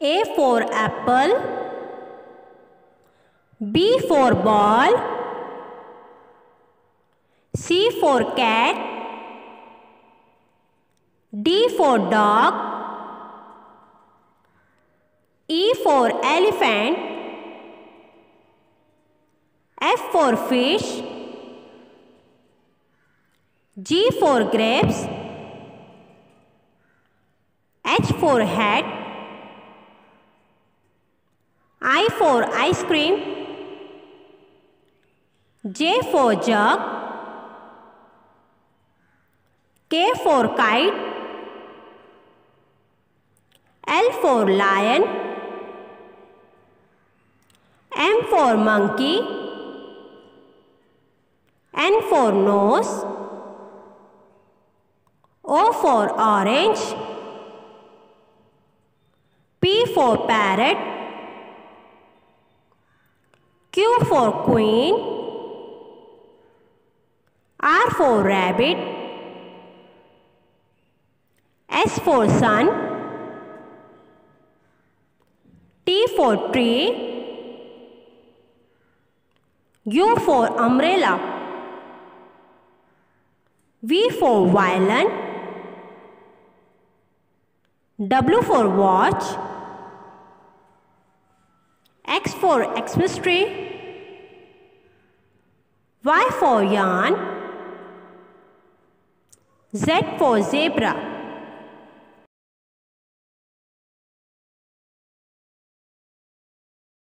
A for apple, B for ball, C for cat, D for dog, E for elephant, F for fish, G for grapes, H for hat, I for ice cream, J for jug, K for kite, L for lion, M for monkey, N for nose, O for orange, P for parrot, Q for queen, R for rabbit, S for sun, T for tree, U for umbrella, V for violin, W for watch, X for Xmas tree, Y for yarn, Z for zebra.